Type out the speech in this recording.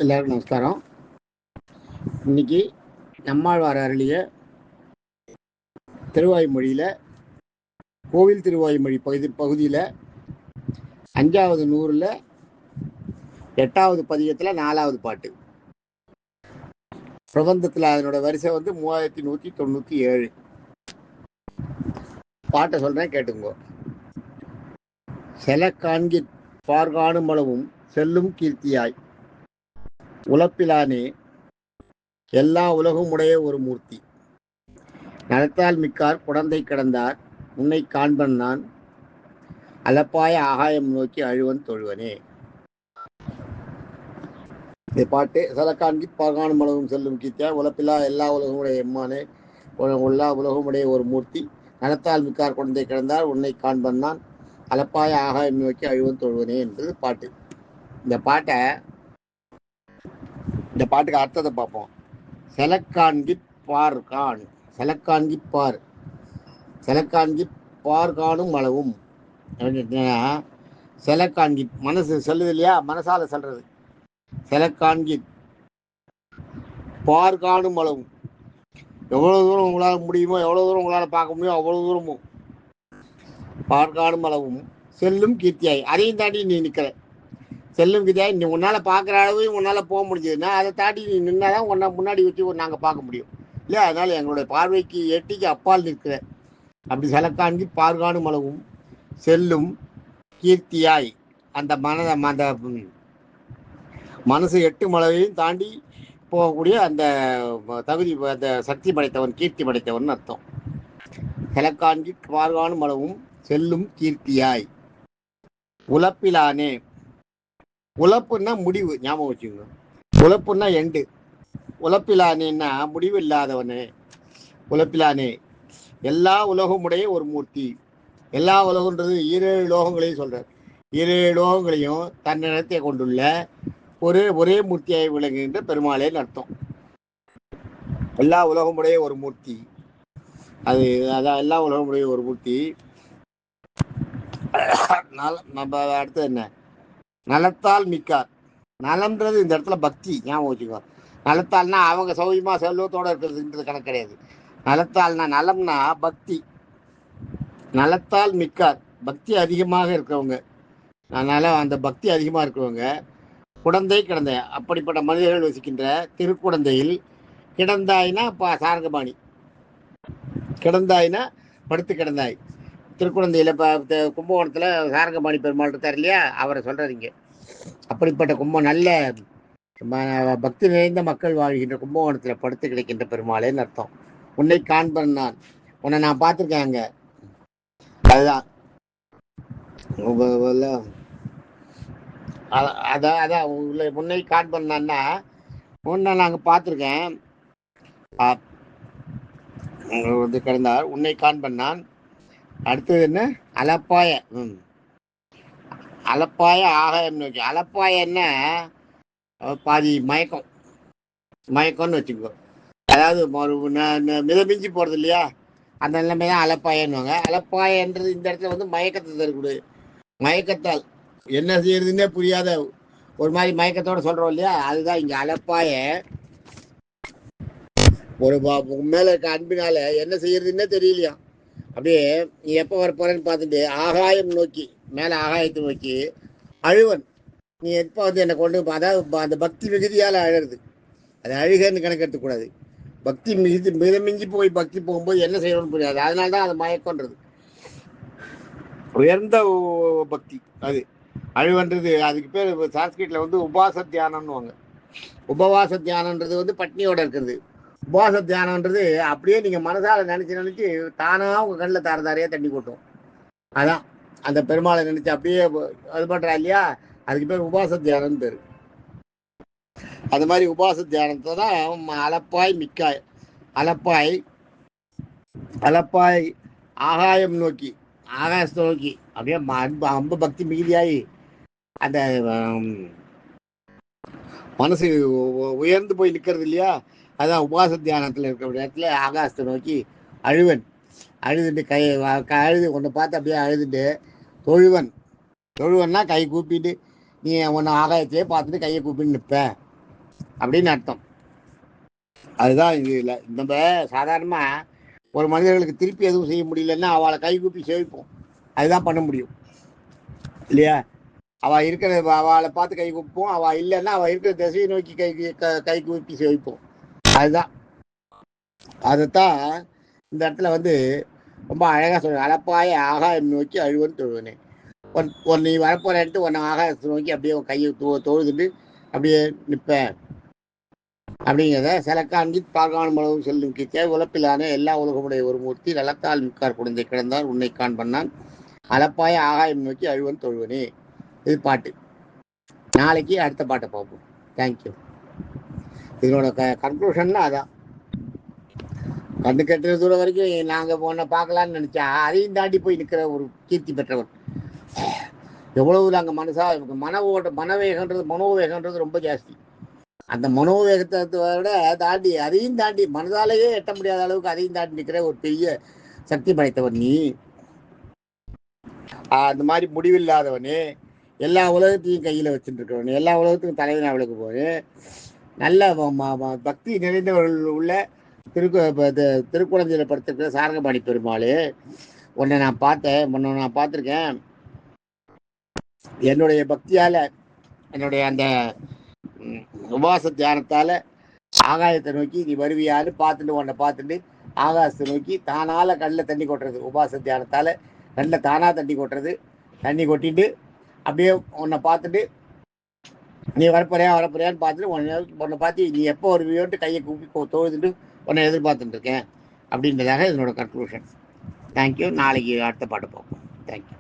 எல்லாருக்கும் நமஸ்காரம். இன்னைக்கு நம்மாழ்வார் அருளிய திருவாய்மொழியில் கோவில் திருவாய்மொழி பகுதியில் 5வது நூறில் 8வது பதிகத்தில் 4வது பாட்டு. பிரபந்தத்தில் அதனோட வரிசை 3197. பாட்டை சொல்கிறேன், கேட்டுங்கோ. செல காண்கி பார்காணும் அளவும் செல்லும் கீர்த்தியாய் உலப்பிலானே எல்லா உலகும் உடைய ஒரு மூர்த்தி. நலத்தால் மிக்கார் குடந்தை கிடந்தார் உன்னை காண்பன் நான் அலப்பாய ஆகாயம் நோக்கி அழுவன் தொழுவனே. இந்த பாட்டு செலக்காண்கி பார்காணும் அளவும் செல்லும் கீர்த்தியாய் உலப்பிலா எல்லா உலகமுடைய எம்மானே எல்லா உலகமுடைய ஒரு மூர்த்தி. நலத்தால் மிக்கார் குடந்தை கிடந்தார் உன்னை காண்பன் நான் அலப்பாய ஆகாயம் நோக்கி அழுவன் தொழுவனே என்பது பாட்டு. இந்த பாட்டுக்கு அர்த்தத்தை பார்ப்போம். செலக்காண்கி பார்கான், செலக்காண்கி பார், செலக்காண்கி பார்காணும் அளவும். செலக்காண்கி மனசு சொல்லுது இல்லையா, மனசால சொல்றது. செலக்காண்கி பார்காணும் அளவும், எவ்வளவு தூரம் உங்களால் முடியுமோ, எவ்வளவு தூரம் உங்களால் பார்க்க முடியும், அவ்வளவு தூரமும் பார்காணும் அளவும் செல்லும் கீர்த்தியாய். அதையும் தாண்டி நீ நிற்கிற. செல்லும் கீர்த்தியாய், நீ உன்னால் பார்க்குற அளவையும் உன்னால் போக முடிஞ்சதுன்னா அதை தாண்டி நீ நின்னாதான் உன்னை முன்னாடி வச்சு நாங்கள் பார்க்க முடியும் இல்லையா. அதனால் எங்களுடைய பார்வைக்கு எட்டிக்கு அப்பால் நிற்கிற. அப்படி செலக்காண்கி பார்காணும் அளவும் செல்லும் கீர்த்தியாய், அந்த மனசு 8 மலையையும் தாண்டி போகக்கூடிய அந்த தகுதி, அந்த சக்தி படைத்தவன், கீர்த்தி படைத்தவன் அர்த்தம். செலக்காண்கி பார்காணும் அளவும் செல்லும் கீர்த்தியாய் உலப்பிலானே. உழப்புன்னா முடிவு, ஞாபகம் வச்சுக்கோங்க. உழப்புன்னா எண்டு. உழப்பிலானேன்னா முடிவு இல்லாதவனே. உழப்பிலானே எல்லா உலகமுடைய ஒரு மூர்த்தி. எல்லா உலகன்றது 7 லோகங்களையும் சொல்றார். 7 லோகங்களையும் தன்னிடத்தை கொண்டுள்ள ஒரே மூர்த்தியாய் விளங்குகின்ற பெருமாளேன்னு அர்த்தம். எல்லா உலகமுடைய ஒரு மூர்த்தி, அதான் எல்லா உலகமுடைய ஒரு மூர்த்தி. நம்ம அடுத்தது என்ன? நலத்தால் மிக்கார். நலம்ன்றது இந்த இடத்துல பக்தி, ஞாபகம் வச்சுக்கோ. நலத்தால்னா அவங்க சௌரியமா செல்வத்தோட இருக்கிறதுன்றது கணக்கு கிடையாது. நலத்தால்னா நலம்னா பக்தி. நலத்தால் மிக்கார், பக்தி அதிகமாக இருக்கிறவங்க. அதனால அந்த பக்தி அதிகமாக இருக்கிறவங்க குடந்தை கிடந்த, அப்படிப்பட்ட மனிதர்கள் வசிக்கின்ற திருக்குடந்தையில். கிடந்தாய்னா சாரங்கபாணி, கிடந்தாய்னா படுத்து கிடந்தாய். திருக்குழந்தையில் இப்போ கும்பகோணத்தில் சாரங்கபாணி பெருமாள் இருக்கார் இல்லையா, அவரை சொல்கிறீங்க. அப்படிப்பட்ட நல்ல பக்தி நிறைந்த மக்கள் வாழ்கின்ற கும்பகோணத்தில் படுத்து கிடைக்கின்ற பெருமாளேன்னு அர்த்தம். உன்னை காண்பன் நான், உன்னை நான் பார்த்துருக்கேன் அங்கே. அதுதான் அதான் உன்னை காண்பன் நான்னா, உன்னை நாங்கள் பார்த்துருக்கேன். கிடந்தார் உன்னை காண்பன் நான். அடுத்தது என்ன? அலப்பாய. அலப்பாய ஆகாயம் நோக்கி. அலப்பாயன்னா பாதி மயக்கம்னு வச்சுக்கோ. அதாவது மிதமிஞ்சி போகிறது இல்லையா, அந்த நிலைமை தான் அலப்பாயன்னுவாங்க. அலப்பாயன்றது இந்த இடத்துல மயக்கத்தை தரக்கூடாது. மயக்கத்தால் என்ன செய்யறதுன்னே புரியாத ஒரு மாதிரி மயக்கத்தோட சொல்றோம் இல்லையா, அதுதான் இங்க அலப்பாய. ஒரு மேல இருக்க அன்பினால என்ன செய்யறதுன்னே தெரியலையா, அப்படியே நீ எப்போ வரப்போறேன்னு பார்த்துட்டு ஆகாயம் நோக்கி, மேலே ஆகாயத்தை நோக்கி அழுவன். நீ எப்போ என்னை கொண்டு, அதாவது அந்த பக்தி மிகுதியால் அழகுது. அது அழுகன்னு கணக்கெடுத்துக்கூடாது. பக்தி மிதமிஞ்சி போய் பக்தி போகும்போது என்ன செய்யணும்னு புரியாது. அதனால தான் அது மயக்கன்றது. உயர்ந்த பக்தி அது அழுவன்றது. அதுக்கு பேர் சான்ஸ்கிரிட்ல உபாச தியானம்னுவாங்க. உபவாச தியானன்றது பட்னியோட இருக்கிறது. உபவாச தியானம்ன்றது அப்படியே நீங்க மனசால நினைச்சு தானா உங்க கண்ணில் தாரதாரையா தண்ணி கொட்டும். அதான் அந்த பெருமாளை நினைச்சு அப்படியே அது பண்றா இல்லையா, அதுக்கு பேர் உபாச தியானம் பேரு. அது மாதிரி உபாச தியானத்தை தான் அலப்பாய் மிக்காய். அலப்பாய் ஆகாயம் நோக்கி, ஆகாயத்தை நோக்கி அப்படியே அம்ப பக்தி மிகுதியாகி அந்த மனசு உயர்ந்து போய் நிற்கிறது இல்லையா, அதான் உபாச தியானத்தில் இருக்கிற இடத்துல ஆகாசத்தை நோக்கி அழுவன். அழுதுட்டு அழுது உன்னை பார்த்து அப்படியே அழுதுட்டு தொழுவன்னா கை கூப்பிட்டு, நீ உன்னை ஆகாயத்திலே பார்த்துட்டு கையை கூப்பிட்டு நிற்ப. அப்படின்னு அர்த்தம். அதுதான் இது இல்லை. நம்ம சாதாரணமாக ஒரு மனிதர்களுக்கு திருப்பி எதுவும் செய்ய முடியலன்னா அவளை கைகூப்பி சேவிப்போம். அதுதான் பண்ண முடியும் இல்லையா? அவள் இருக்கிற அவளை பார்த்து கை கூப்போம். அவள் இல்லைன்னா அவள் இருக்கிற திசையை நோக்கி கை கூப்பி சேவிப்போம். அதுதான். அதைத்தான் இந்த இடத்துல வந்து ரொம்ப அழகாக சொல்லுவேன். அளப்பாய ஆகாயம் நோக்கி அழுவன் தொழுவனே. நீ வரப்போறேன்ட்டு உன்னை ஆகாயத்தை நோக்கி அப்படியே கையை தொழுதுட்டு அப்படியே நிற்பேன் அப்படிங்கிறத சிலக்காண்கி பார்க்காணும் அளவு செல்லும் கீச்சே உலப்பிலான எல்லா உலகமுடைய ஒரு மூர்த்தி நலத்தால் மிக்கார் குழந்தை கிடந்தார் உன்னை காண் பண்ணான் அளப்பாய ஆகாயம் நோக்கி அழுவன் தொழுவனே. இது பாட்டு. நாளைக்கு அடுத்த பாட்டை பார்ப்போம். தேங்க்யூ. இதனோட கன்க்ளூஷன்னா அதான். கண்ணு கட்டுற தூரம் வரைக்கும் நாங்கள் உன்னை பார்க்கலான்னு நினச்சா அதையும் தாண்டி போய் நிற்கிற ஒரு கீர்த்தி பெற்றவர். எவ்வளவு நாங்கள் மனோவேகன்றது ரொம்ப ஜாஸ்தி. அந்த மனோவேகத்தை விட தாண்டி அதையும் தாண்டி மனதாலேயே எட்ட முடியாத அளவுக்கு அதையும் தாண்டி நிற்கிற ஒரு பெரிய சக்தி படைத்தவர் நீ. அந்த மாதிரி முடிவில்லாதவனே, எல்லா உலகத்தையும் கையில் வச்சுட்டு இருக்கிறவனே, எல்லா உலகத்துக்கும் தலைவன் அவளுக்கு போய் நல்ல பக்தி நிறைந்தவர்கள் உள்ள திருக்குழந்தையில படுத்திருக்கிற சாரங்கபாணி பெருமாளே, உன்னை நான் பார்த்துருக்கேன். என்னுடைய பக்தியால, என்னுடைய அந்த உபாச தியானத்தால ஆகாயத்தை நோக்கி நீ வருவியான்னு உன்னை பார்த்துட்டு ஆகாசத்தை நோக்கி தானால கண்ணில் தண்ணி கொட்டுறது. உபாச தியானத்தால கண்ணில் தானா தண்ணி கொட்டுறது. தண்ணி கொட்டிட்டு அப்படியே உன்னை பார்த்துட்டு நீ வரப்போறியான்னு பார்த்துட்டு உன்னை பார்த்து நீ எப்போ வருவியோன்ட்டு கையை கூப்பி தொழுதுட்டு உன்னை எதிர்பார்த்துட்டு இருக்கேன் அப்படின்றதாக இதனோட கன்க்ளூஷன். தேங்க்யூ. நாளைக்கு அடுத்த பாட்டு பார்ப்போம். தேங்க்யூ.